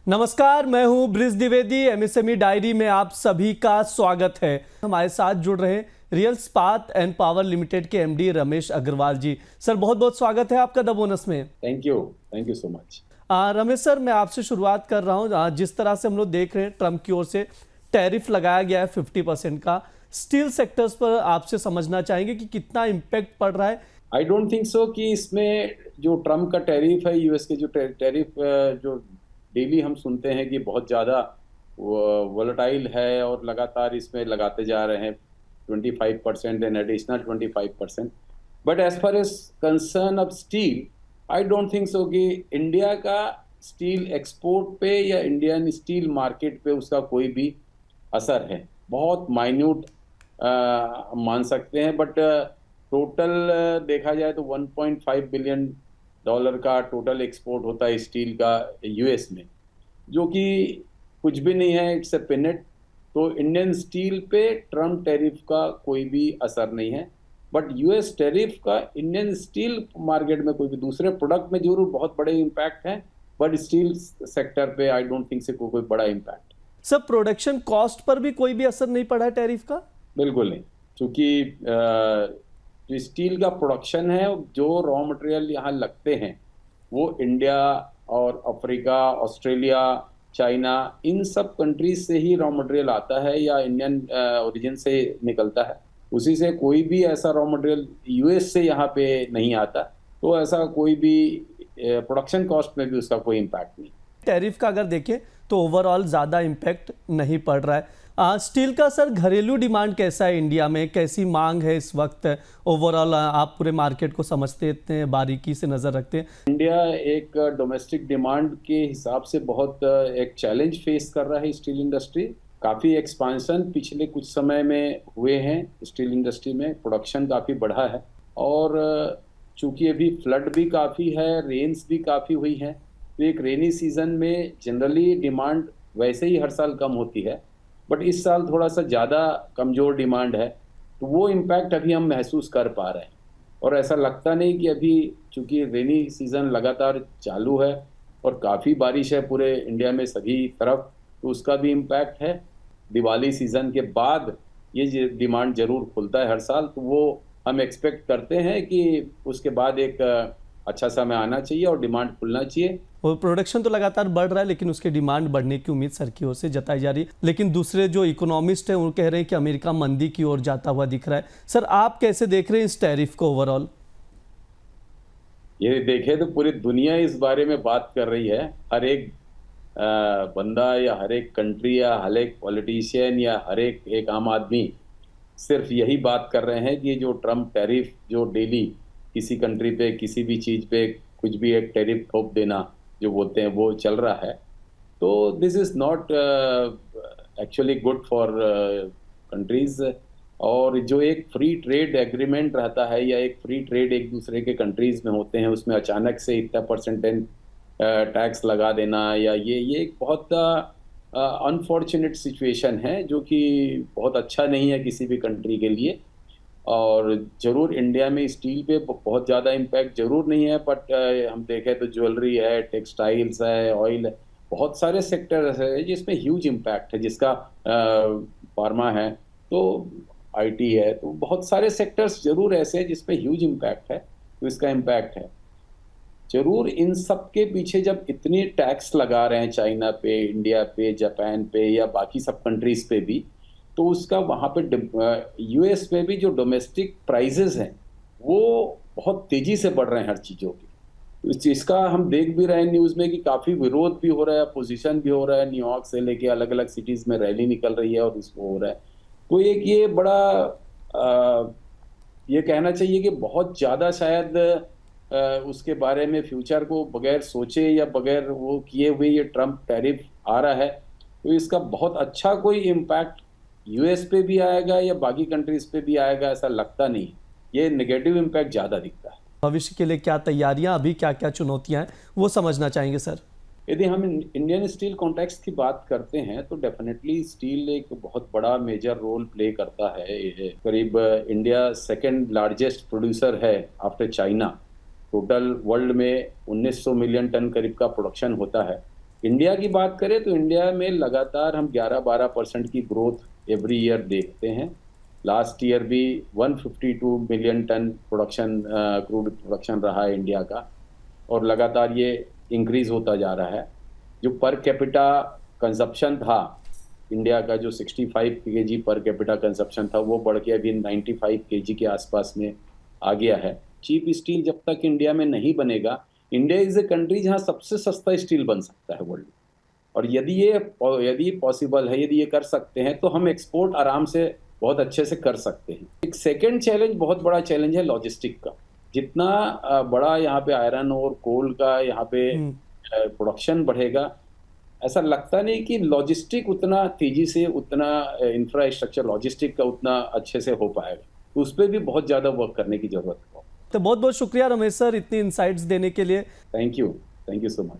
नमस्कार, मैं हूं ब्रिज द्विवेदी। एमएसएमई डायरी में आप सभी का स्वागत है। हमारे साथ जुड़ रहे रियल इस्पात एंड पावर लिमिटेड के एमडी रमेश अग्रवाल जी। सर, बहुत बहुत स्वागत है आपका द बोनस में। Thank you so much. Ramesh sir, मैं आपसे शुरुआत कर रहा हूं। जिस तरह से हम लोग देख रहे हैं, ट्रंप की ओर से टैरिफ लगाया गया है 50% का। स्टील सेक्टर्स पर आपसे समझना चाहेंगे कि कितना इम्पैक्ट पड़ रहा है। आई डोंट थिंक सो कि इसमें जो ट्रम्प का टैरिफ है, यूएस के जो टैरिफ जो डेली हम सुनते हैं कि बहुत ज़्यादा वोलेटाइल है और लगातार इसमें लगाते जा रहे हैं 25% and additional 25%। But as far as concern of steel, I don't think so कि इंडिया का स्टील एक्सपोर्ट पे या इंडियन स्टील मार्केट पे उसका कोई भी असर है। बहुत माइन्यूट मान सकते हैं, बट टोटल देखा जाए तो 1.5 बिलियन डॉलर का टोटल एक्सपोर्ट होता है स्टील का यूएस में, जो कि कुछ भी नहीं है, इट्स ए पिनट। तो इंडियन स्टील पे ट्रम्प टैरिफ का कोई भी असर नहीं है, बट यूएस टैरिफ का इंडियन स्टील मार्केट में कोई भी दूसरे प्रोडक्ट में जरूर बहुत बड़े इम्पैक्ट है, बट स्टील सेक्टर पे आई डोंट थिंक से कोई बड़ा इम्पैक्ट। सब प्रोडक्शन कॉस्ट पर भी कोई भी असर नहीं पड़ा है टैरिफ का? बिल्कुल नहीं, क्योंकि जो स्टील का प्रोडक्शन है, जो रॉ मटेरियल यहाँ लगते हैं, वो इंडिया और अफ्रीका, ऑस्ट्रेलिया, चाइना, इन सब कंट्रीज से ही रॉ मटेरियल आता है या इंडियन ओरिजिन से निकलता है। उसी से कोई भी ऐसा रॉ मटेरियल यूएस से यहाँ पे नहीं आता, तो ऐसा कोई भी प्रोडक्शन कॉस्ट में भी उसका कोई इम्पैक्ट नहीं। टैरिफ का अगर देखें तो ओवरऑल ज़्यादा इम्पैक्ट नहीं पड़ रहा है। स्टील का सर घरेलू डिमांड कैसा है इंडिया में, कैसी मांग है इस वक्त? ओवरऑल आप पूरे मार्केट को समझते हैं, बारीकी से नज़र रखते हैं। इंडिया एक डोमेस्टिक डिमांड के हिसाब से बहुत एक चैलेंज फेस कर रहा है स्टील इंडस्ट्री। काफ़ी एक्सपांसन पिछले कुछ समय में हुए हैं स्टील इंडस्ट्री में, प्रोडक्शन काफ़ी बढ़ा है, और चूंकि अभी फ्लड भी काफ़ी है, रेन्स भी काफ़ी हुई हैं, तो एक रेनी सीजन में जनरली डिमांड वैसे ही हर साल कम होती है, बट इस साल थोड़ा सा ज़्यादा कमज़ोर डिमांड है, तो वो इम्पैक्ट अभी हम महसूस कर पा रहे हैं। और ऐसा लगता नहीं कि अभी चूंकि रेनी सीज़न लगातार चालू है और काफ़ी बारिश है पूरे इंडिया में सभी तरफ, तो उसका भी इम्पैक्ट है। दिवाली सीज़न के बाद ये डिमांड ज़रूर खुलता है हर साल, तो वो हम एक्सपेक्ट करते हैं कि उसके बाद एक अच्छा समय आना चाहिए और डिमांड खुलना चाहिए। और प्रोडक्शन तो लगातार बढ़ रहा है, लेकिन उसके डिमांड बढ़ने की उम्मीद सर की ओर से जताई जा रही है। लेकिन दूसरे जो इकोनॉमिस्ट हैं वो कह रहे हैं कि अमेरिका मंदी की ओर जाता हुआ दिख रहा है। सर, आप कैसे देख रहे हैं इस टैरिफ को ओवरऑल? ये देखें तो पूरी दुनिया इस बारे में बात कर रही है। हर एक बंदा या हर एक कंट्री या हर एक पॉलिटिशियन या हर एक आम आदमी सिर्फ यही बात कर रहे हैं कि जो ट्रम्प टैरिफ जो डेली किसी कंट्री पे किसी भी चीज़ पे कुछ भी एक टैरिफ थोप देना जो बोलते हैं वो चल रहा है। तो this is not actually good for countries. और जो एक फ्री ट्रेड एग्रीमेंट रहता है या एक फ्री ट्रेड एक दूसरे के कंट्रीज में होते हैं, उसमें अचानक से इतना परसेंटेज टैक्स लगा देना, या ये एक बहुत अनफॉर्चुनेट सिचुएशन है, जो कि बहुत अच्छा नहीं है किसी भी कंट्री के लिए। और ज़रूर इंडिया में स्टील पे बहुत ज़्यादा इम्पैक्ट ज़रूर नहीं है, बट हम देखें तो ज्वेलरी है, टेक्सटाइल्स है, ऑयल है, बहुत सारे सेक्टर्स है जिसमें ह्यूज इम्पैक्ट है, जिसका फार्मा है, तो आईटी है, तो बहुत सारे सेक्टर्स ज़रूर ऐसे हैं जिसमें ह्यूज इम्पैक्ट है, तो इसका इम्पैक्ट है ज़रूर। इन सब के पीछे जब इतनी टैक्स लगा रहे हैं चाइना पे, इंडिया पे, जापान पे या बाकी सब कंट्रीज़ पे भी, तो उसका वहाँ पे यूएस में भी जो डोमेस्टिक प्राइजेस हैं वो बहुत तेज़ी से बढ़ रहे हैं हर चीज़ों की। तो इस चीज़ का हम देख भी रहे हैं न्यूज़ में कि काफ़ी विरोध भी हो रहा है, अपोजिशन भी हो रहा है, न्यूयॉर्क से लेके अलग अलग सिटीज़ में रैली निकल रही है और उसको हो रहा है। तो एक ये बड़ा ये कहना चाहिए कि बहुत ज़्यादा शायद उसके बारे में फ्यूचर को बगैर सोचे या बगैर वो किए हुए ये ट्रम्प टैरिफ आ रहा है, तो इसका बहुत अच्छा कोई इम्पैक्ट यूएस पे भी आएगा या बाकी कंट्रीज पे भी आएगा ऐसा लगता नहीं। ये नेगेटिव इम्पैक्ट ज़्यादा दिखता है। भविष्य के लिए क्या तैयारियां, अभी क्या क्या चुनौतियां हैं, वो समझना चाहेंगे सर। यदि हम इंडियन स्टील कॉन्टेक्स्ट की बात करते हैं तो डेफिनेटली स्टील एक बहुत बड़ा मेजर रोल प्ले करता है। करीब इंडिया सेकेंड लार्जेस्ट प्रोड्यूसर है आफ्टर चाइना। टोटल वर्ल्ड में 1900 मिलियन टन करीब का प्रोडक्शन होता है, इंडिया की बात करें तो इंडिया में लगातार हम 11-12% की ग्रोथ एवरी ईयर देखते हैं। लास्ट ईयर भी 152 million tonne production, crude production रहा है इंडिया का, और लगातार ये इंक्रीज होता जा रहा है। जो पर कैपिटा कंजप्शन था इंडिया का, जो 65 केजी पर कैपिटा कंजप्शन था, वो बढ़ के अभी 95 केजी के आसपास में आ गया है। चीप स्टील जब तक इंडिया में नहीं बनेगा, इंडिया इज ए कंट्री जहां सबसे सस्ता स्टील बन सकता है वर्ल्ड में, और यदि पॉसिबल है, यदि ये कर सकते हैं, तो हम एक्सपोर्ट आराम से बहुत अच्छे से कर सकते हैं। एक सेकेंड चैलेंज, बहुत बड़ा चैलेंज है लॉजिस्टिक का। जितना बड़ा यहाँ पे आयरन और कोल का यहाँ पे प्रोडक्शन बढ़ेगा, ऐसा लगता नहीं कि लॉजिस्टिक उतना तेजी से, उतना इंफ्रास्ट्रक्चर लॉजिस्टिक का उतना अच्छे से हो पाएगा। तो उस पर भी बहुत ज़्यादा वर्क करने की जरूरत है। तो बहुत बहुत शुक्रिया रमेश सर इतनी इंसाइट्स देने के लिए। Thank you so much.